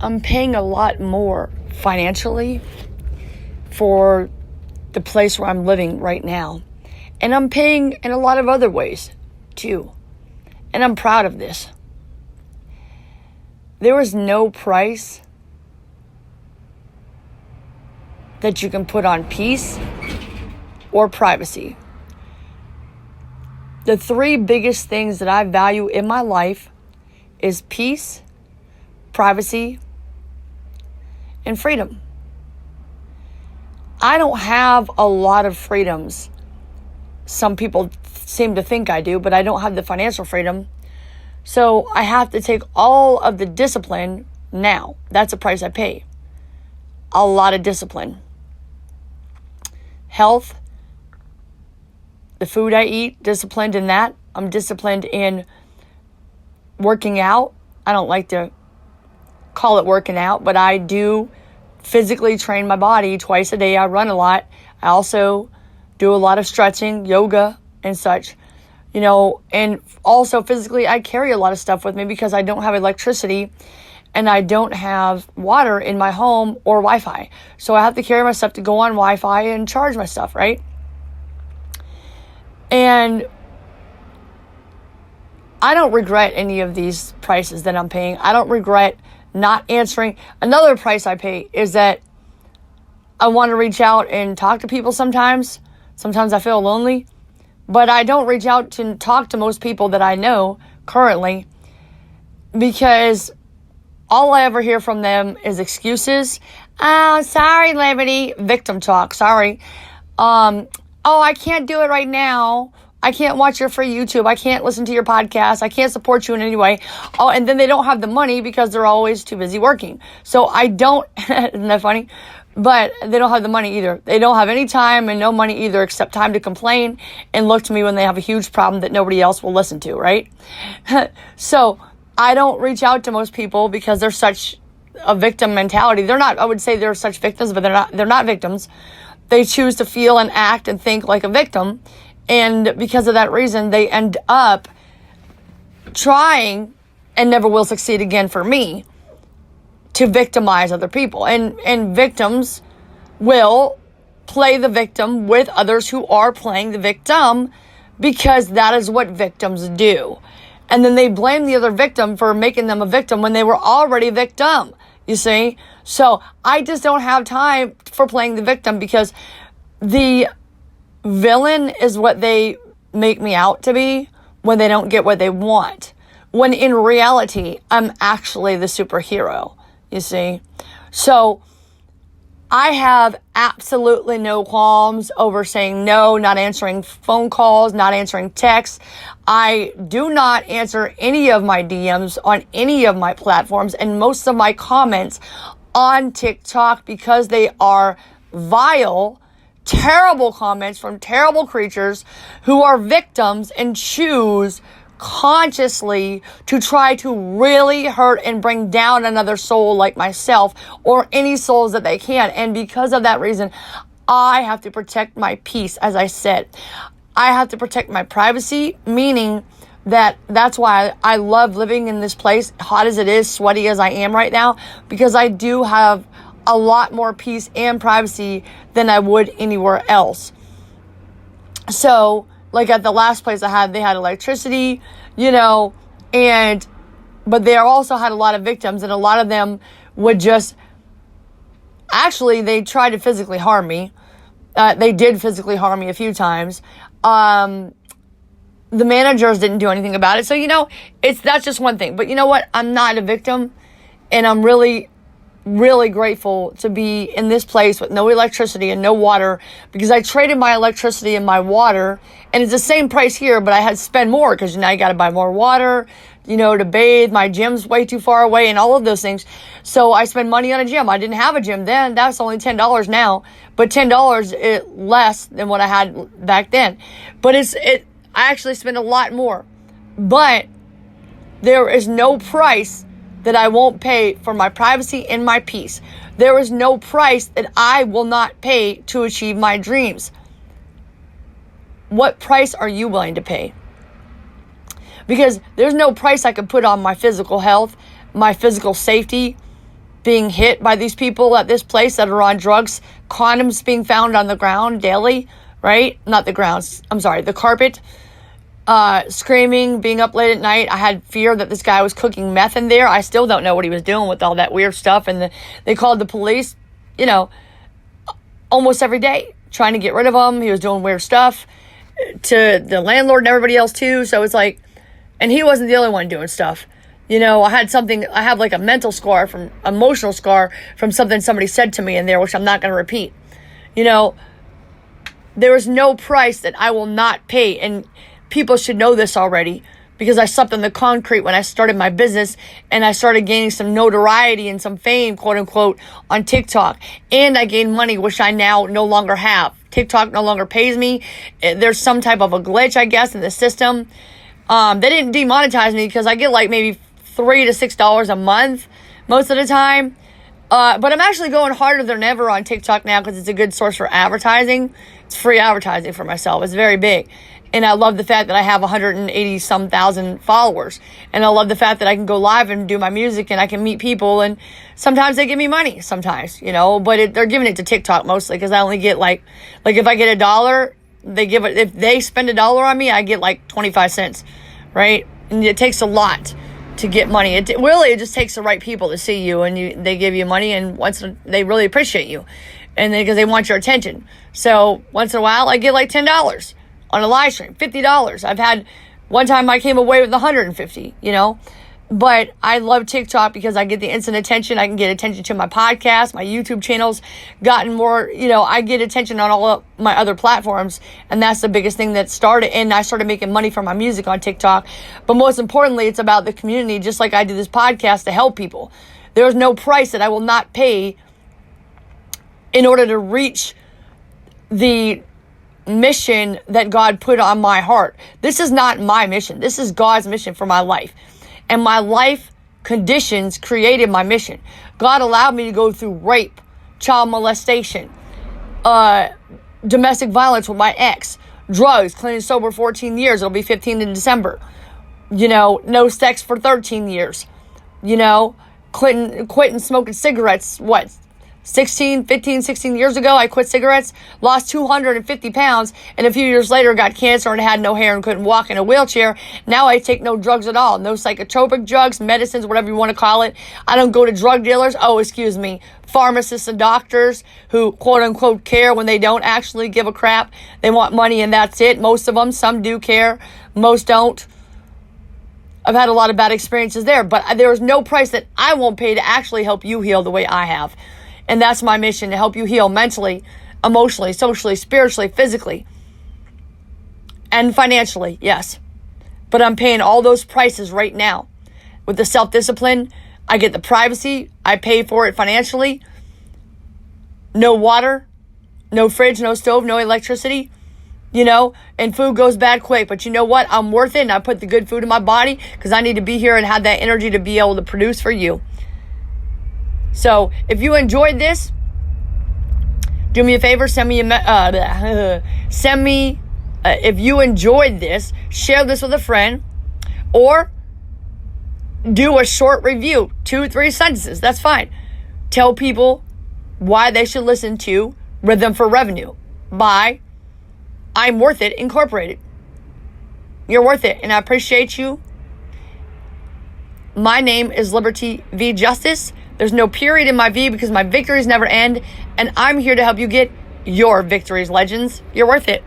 I'm paying a lot more financially for the place where I'm living right now. And I'm paying in a lot of other ways too. And I'm proud of this. There is no price that you can put on peace or privacy. The three biggest things that I value in my life is peace, privacy, and freedom. I don't have a lot of freedoms. Some people seem to think I do, but I don't have the financial freedom. So I have to take all of the discipline now. That's the price I pay. A lot of discipline. Health, the food I eat, disciplined in that. I'm disciplined in working out. I don't like to call it working out, but I do physically train my body twice a day. I run a lot. I also do a lot of stretching, yoga, and such. And also physically, I carry a lot of stuff with me because I don't have electricity and I don't have water in my home or Wi-Fi. So I have to carry my stuff to go on Wi-Fi and charge my stuff, right? And I don't regret any of these prices that I'm paying. I don't regret not answering. Another price I pay is that I want to reach out and talk to people sometimes. Sometimes I feel lonely. But I don't reach out to talk to most people that I know currently because all I ever hear from them is excuses. Oh, sorry, Liberty. Victim talk. Sorry. Oh, I can't do it right now. I can't watch your free YouTube. I can't listen to your podcast. I can't support you in any way. Oh, and then they don't have the money because they're always too busy working. So I don't, isn't that funny? But they don't have the money either. They don't have any time and no money either except time to complain and look to me when they have a huge problem that nobody else will listen to, right? So I don't reach out to most people because they're such a victim mentality. They're not, I would say they're such victims, but they're not victims. They choose to feel and act and think like a victim. And because of that reason, they end up trying and never will succeed again for me to victimize other people. And victims will play the victim with others who are playing the victim because that is what victims do. And then they blame the other victim for making them a victim when they were already a victim, you see? So I just don't have time for playing the victim because the villain is what they make me out to be when they don't get what they want. When in reality, I'm actually the superhero. You see? So I have absolutely no qualms over saying no, not answering phone calls, not answering texts. I do not answer any of my DMs on any of my platforms and most of my comments on TikTok because they are vile, terrible comments from terrible creatures who are victims and choose consciously to try to really hurt and bring down another soul like myself or any souls that they can. And because of that reason, I have to protect my peace. As I said, I have to protect my privacy, meaning that's why I love living in this place, hot as it is, sweaty as I am right now, because I do have a lot more peace and privacy than I would anywhere else. So like at the last place I had, they had electricity, but they also had a lot of victims, and a lot of them would they tried to physically harm me. They did physically harm me a few times. The managers didn't do anything about it. So, that's just one thing. But you know what? I'm not a victim, and I'm really, really grateful to be in this place with no electricity and no water because I traded my electricity and my water, and it's the same price here, but I had to spend more because now you got to buy more water, to bathe. My gym's way too far away and all of those things. So I spend money on a gym. I didn't have a gym then. That's only $10 now, but $10 is less than what I had back then. But I actually spend a lot more, but there is no price that I won't pay for my privacy and my peace. There is no price that I will not pay to achieve my dreams. What price are you willing to pay? Because there's no price I could put on my physical health, my physical safety, being hit by these people at this place that are on drugs, condoms being found on the ground daily, right? Not the grounds, I'm sorry, the carpet, screaming, being up late at night. I had fear that this guy was cooking meth in there. I still don't know what he was doing with all that weird stuff. And they called the police, almost every day, trying to get rid of him. He was doing weird stuff to the landlord and everybody else too. So it's like, and he wasn't the only one doing stuff. I have like a emotional scar from something somebody said to me in there, which I'm not going to repeat. There is no price that I will not pay. And people should know this already, because I slept on the concrete when I started my business, and I started gaining some notoriety and some fame, quote unquote, on TikTok. And I gained money, which I now no longer have. TikTok no longer pays me. There's some type of a glitch, I guess, in the system. They didn't demonetize me because I get like maybe $3 to $6 a month most of the time. But I'm actually going harder than ever on TikTok now because it's a good source for advertising. It's free advertising for myself. It's very big. And I love the fact that I have 180-some thousand followers. And I love the fact that I can go live and do my music and I can meet people. And sometimes they give me money, sometimes, but they're giving it to TikTok mostly because I only get like if I get $1, if they spend $1 on me, I get like 25 cents, right? And it takes a lot to get money. It just takes the right people to see you, and they give you money, and once they really appreciate you, and because they want your attention. So once in a while, I get like $10 on a live stream, $50. I've had one time I came away with $150, But I love TikTok because I get the instant attention. I can get attention to my podcast, my YouTube channel's gotten more, I get attention on all of my other platforms. And that's the biggest thing that started. And I started making money from my music on TikTok. But most importantly, it's about the community, just like I do this podcast to help people. There's no price that I will not pay in order to reach the mission that God put on my heart. This is not my mission. This is God's mission for my life. And my life conditions created my mission. God allowed me to go through rape, child molestation, domestic violence with my ex, drugs, clean and sober 14 years. It'll be 15 in December. No sex for 13 years. Quitting smoking cigarettes, 16 years ago, I quit cigarettes, lost 250 pounds, and a few years later got cancer and had no hair and couldn't walk in a wheelchair. Now I take no drugs at all. No psychotropic drugs, medicines, whatever you want to call it. I don't go to drug dealers. Pharmacists and doctors who, quote unquote, care when they don't actually give a crap. They want money and that's it. Most of them, some do care. Most don't. I've had a lot of bad experiences there, but there is no price that I won't pay to actually help you heal the way I have. And that's my mission, to help you heal mentally, emotionally, socially, spiritually, physically, and financially, yes. But I'm paying all those prices right now. With the self-discipline, I get the privacy, I pay for it financially. No water, no fridge, no stove, no electricity, and food goes bad quick. But you know what? I'm worth it, and I put the good food in my body because I need to be here and have that energy to be able to produce for you. So if you enjoyed this, do me a favor, if you enjoyed this, share this with a friend, or do a short review, 2-3 sentences. That's fine. Tell people why they should listen to Rhythm for Revenue by I'm Worth It Incorporated. You're worth it, and I appreciate you. My name is Liberty V. Justice. There's no period in my V because my victories never end, and I'm here to help you get your victories, legends. You're worth it.